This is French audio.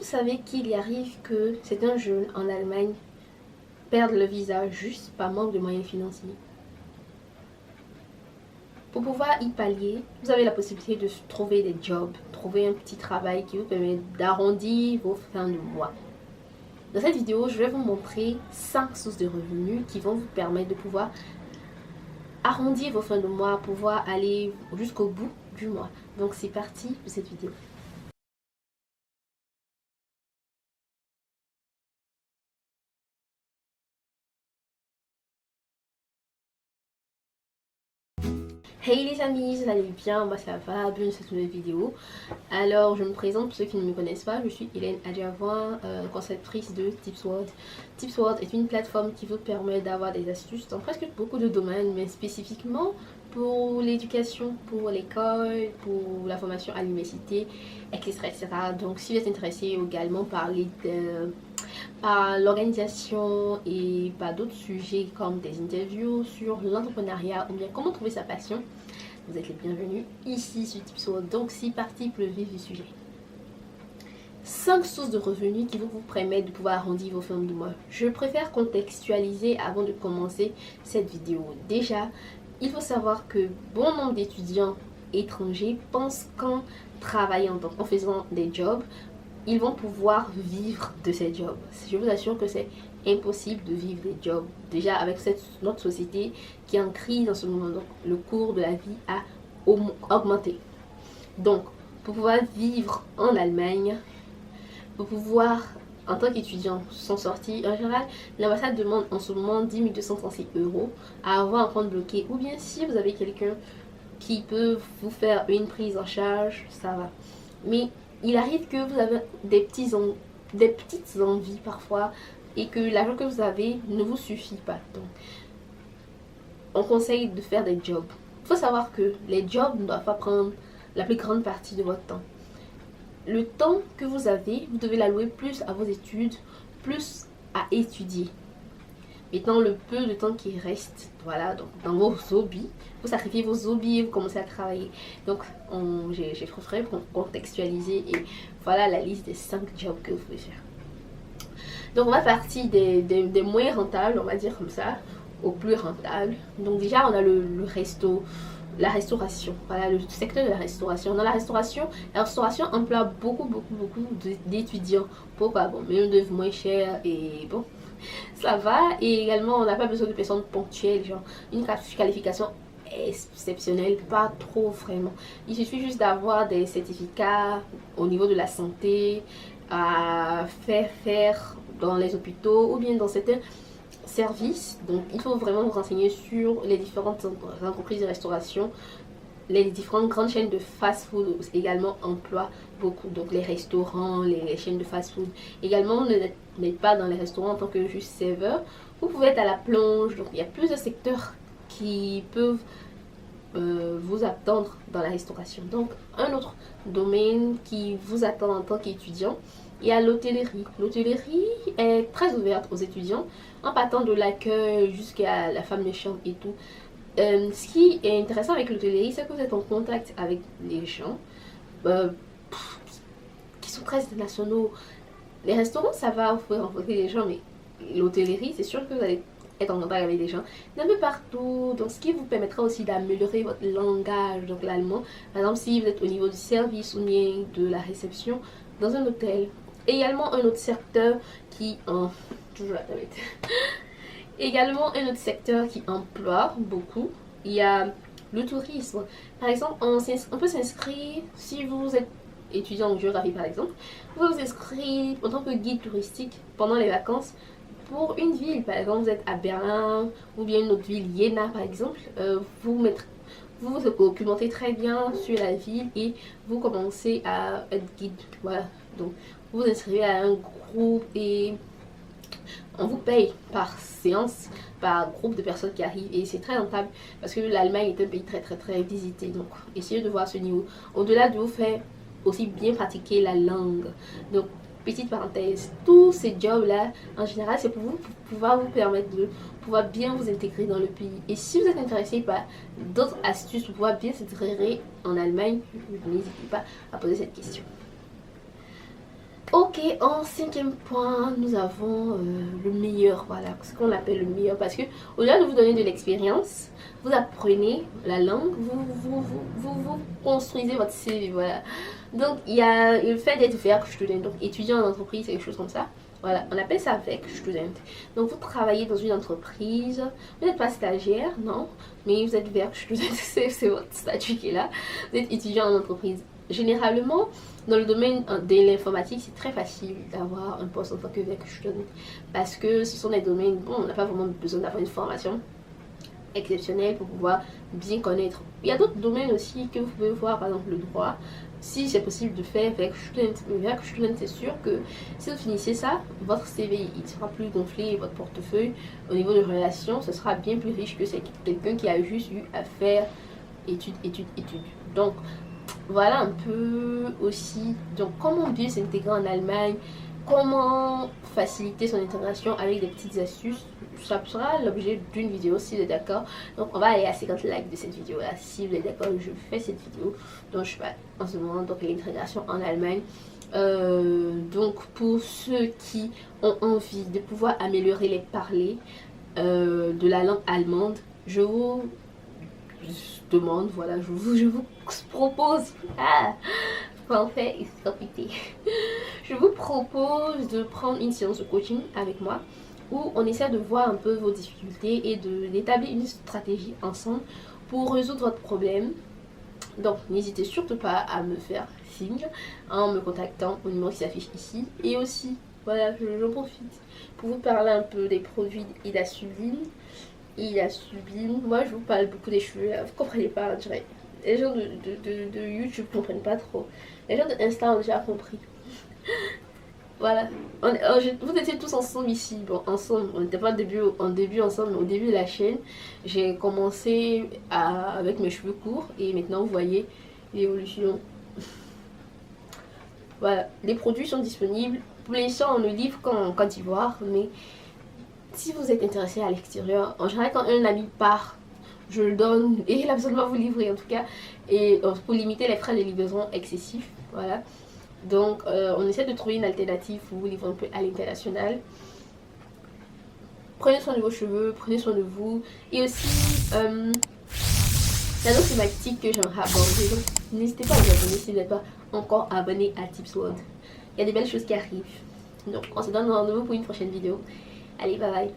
savez qu'il arrive que certains jeunes en Allemagne perdent le visa juste par manque de moyens financiers? Pour pouvoir y pallier, vous avez la possibilité de trouver des jobs, trouver un petit travail qui vous permet d'arrondir vos fins de mois. Dans cette vidéo, je vais vous montrer 5 sources de revenus qui vont vous permettre de pouvoir arrondir vos fins de mois, pouvoir aller jusqu'au bout du mois. Donc c'est parti pour cette vidéo. Hey les amis, vous allez bien? Moi ça va, bienvenue sur cette nouvelle vidéo. Alors je me présente pour ceux qui ne me connaissent pas, je suis Hélène Adjavoin, conceptrice de TipsWorld. TipsWorld est une plateforme qui vous permet d'avoir des astuces dans presque beaucoup de domaines, mais spécifiquement pour l'éducation, pour l'école, pour la formation à l'université, etc. Donc si vous êtes intéressé également par l'organisation et par d'autres sujets comme des interviews sur l'entrepreneuriat ou bien comment trouver sa passion, vous êtes les bienvenus ici sur TipsWorld. Donc c'est parti pour le vif du sujet. 5 sources de revenus qui vont vous permettre de pouvoir arrondir vos fins de mois. Je préfère contextualiser avant de commencer cette vidéo. Déjà, il faut savoir que bon nombre d'étudiants étrangers pensent qu'en travaillant, donc en faisant des jobs, ils vont pouvoir vivre de ces jobs. Je vous assure que c'est impossible de vivre des jobs. Déjà avec notre société qui est en crise en ce moment, donc le cours de la vie a augmenté. Donc pour pouvoir vivre en Allemagne, pour pouvoir en tant qu'étudiant s'en sortir, en général l'ambassade demande en ce moment 10 236 € à avoir un compte bloqué, ou bien si vous avez quelqu'un qui peut vous faire une prise en charge, ça va. Mais il arrive que vous avez des petites envies parfois et que l'argent que vous avez ne vous suffit pas. Donc, on conseille de faire des jobs. Il faut savoir que les jobs ne doivent pas prendre la plus grande partie de votre temps. Le temps que vous avez, vous devez l'allouer plus à vos études, plus à étudier. Maintenant, le peu de temps qui reste, voilà, donc dans vos hobbies, vous sacrifiez vos hobbies et vous commencez à travailler. Donc, j'ai préféré contextualiser et voilà la liste des 5 jobs que vous pouvez faire. Donc, on va partir des moins rentables, on va dire comme ça, aux plus rentables. Donc, déjà, on a la restauration, voilà, le secteur de la restauration. Dans la restauration emploie beaucoup d'étudiants. Pourquoi? Bon, mais on devient moins cher et bon, ça va. Et également on n'a pas besoin de personnes ponctuelles, genre une qualification exceptionnelle, pas trop vraiment. Il suffit juste d'avoir des certificats au niveau de la santé à faire dans les hôpitaux ou bien dans certains services. Donc il faut vraiment vous renseigner sur les différentes entreprises de restauration. Les différentes grandes chaînes de fast-food également emploient beaucoup, donc les restaurants, les chaînes de fast-food. Également, ne n'êtes pas dans les restaurants en tant que juste serveur. Vous pouvez être à la plonge. Donc il y a plusieurs secteurs qui peuvent vous attendre dans la restauration. Donc un autre domaine qui vous attend en tant qu'étudiant, il y a l'hôtellerie. L'hôtellerie est très ouverte aux étudiants, en partant de l'accueil jusqu'à la femme de chambre et tout. Ce qui est intéressant avec l'hôtellerie, c'est que vous êtes en contact avec les gens qui sont très internationaux. Les restaurants, ça va, vous pouvez rencontrer des gens, mais l'hôtellerie, c'est sûr que vous allez être en contact avec des gens d'un peu partout. Donc, ce qui vous permettra aussi d'améliorer votre langage, donc l'allemand. Par exemple, si vous êtes au niveau du service ou bien de la réception dans un hôtel. Également, un autre secteur qui en... Toujours la tablette. Également, un autre secteur qui emploie beaucoup, il y a le tourisme. Par exemple, on peut s'inscrire, si vous êtes étudiant en géographie par exemple, vous pouvez vous inscrire en tant que guide touristique pendant les vacances pour une ville. Par exemple, vous êtes à Berlin ou bien une autre ville, Jena par exemple, vous vous documentez très bien sur la ville et vous commencez à être guide. Voilà, donc vous vous inscrivez à un groupe et on vous paye par séance, par groupe de personnes qui arrivent, et c'est très rentable parce que l'Allemagne est un pays très visité. Donc essayez de voir ce niveau, au-delà de vous faire aussi bien pratiquer la langue. Donc petite parenthèse, tous ces jobs là en général c'est pour vous, pour pouvoir vous permettre de pouvoir bien vous intégrer dans le pays. Et si vous êtes intéressé par d'autres astuces pour pouvoir bien s'intégrer en Allemagne, n'hésitez pas à poser cette question. Ok, en cinquième point, nous avons le meilleur, voilà, ce qu'on appelle le meilleur, parce que au-delà de vous donner de l'expérience, vous apprenez la langue, vous construisez votre CV, voilà. Donc, il y a le fait d'être Werkstudent, donc étudiant en entreprise, quelque chose comme ça. Voilà, on appelle ça Werkstudent. Donc, vous travaillez dans une entreprise, vous n'êtes pas stagiaire, non, mais vous êtes Werkstudent, c'est votre statut qui est là. Vous êtes étudiant en entreprise. Généralement, dans le domaine de l'informatique, c'est très facile d'avoir un poste en tant que Werkstudent parce que ce sont des domaines, bon, on n'a pas vraiment besoin d'avoir une formation exceptionnelle pour pouvoir bien connaître. Il y a d'autres domaines aussi que vous pouvez voir, par exemple le droit, si c'est possible de faire Werkstudent. Mais Werkstudent, c'est sûr que si vous finissez ça, votre CV il sera plus gonflé, votre portefeuille au niveau de relations, ce sera bien plus riche que c'est quelqu'un qui a juste eu à faire études. Donc, voilà un peu aussi donc comment bien s'intégrer en Allemagne, comment faciliter son intégration avec des petites astuces. Ça sera l'objet d'une vidéo si vous êtes d'accord. Donc on va aller à 50 likes de cette vidéo là si vous êtes d'accord. Je fais cette vidéo donc je fais en ce moment donc l'intégration en Allemagne. Donc pour ceux qui ont envie de pouvoir améliorer les parlers de la langue allemande, je vous demande, voilà, je vous propose, français est compliqué. Je vous propose de prendre une séance de coaching avec moi où on essaie de voir un peu vos difficultés et d'établir une stratégie ensemble pour résoudre votre problème. Donc n'hésitez surtout pas à me faire signe en me contactant au numéro qui s'affiche ici. Et aussi, voilà, je profite pour vous parler un peu des produits Ida Sublime. Moi je vous parle beaucoup des cheveux, vous comprenez pas, je dirais. Les gens de YouTube comprennent pas trop. Les gens de Insta ont déjà compris. Voilà. Vous étiez tous ensemble ici. Bon, ensemble, on n'était pas en début ensemble, mais au début de la chaîne, j'ai commencé avec mes cheveux courts et maintenant vous voyez l'évolution. Voilà, les produits sont disponibles. Pour l'instant, on le livre qu'en Côte d'Ivoire, mais si vous êtes intéressé à l'extérieur, en général quand un ami part, je le donne et il a besoin de vous livrer en tout cas, et pour limiter les frais de livraison excessifs, voilà. Donc on essaie de trouver une alternative pour vous livrer un peu à l'international. Prenez soin de vos cheveux, prenez soin de vous, et aussi la note thématique que j'aimerais aborder, donc n'hésitez pas à vous abonner si vous n'êtes pas encore abonné à Tips World. Il y a des belles choses qui arrivent, donc on se donne rendez-vous pour une prochaine vidéo. Allez, bye bye.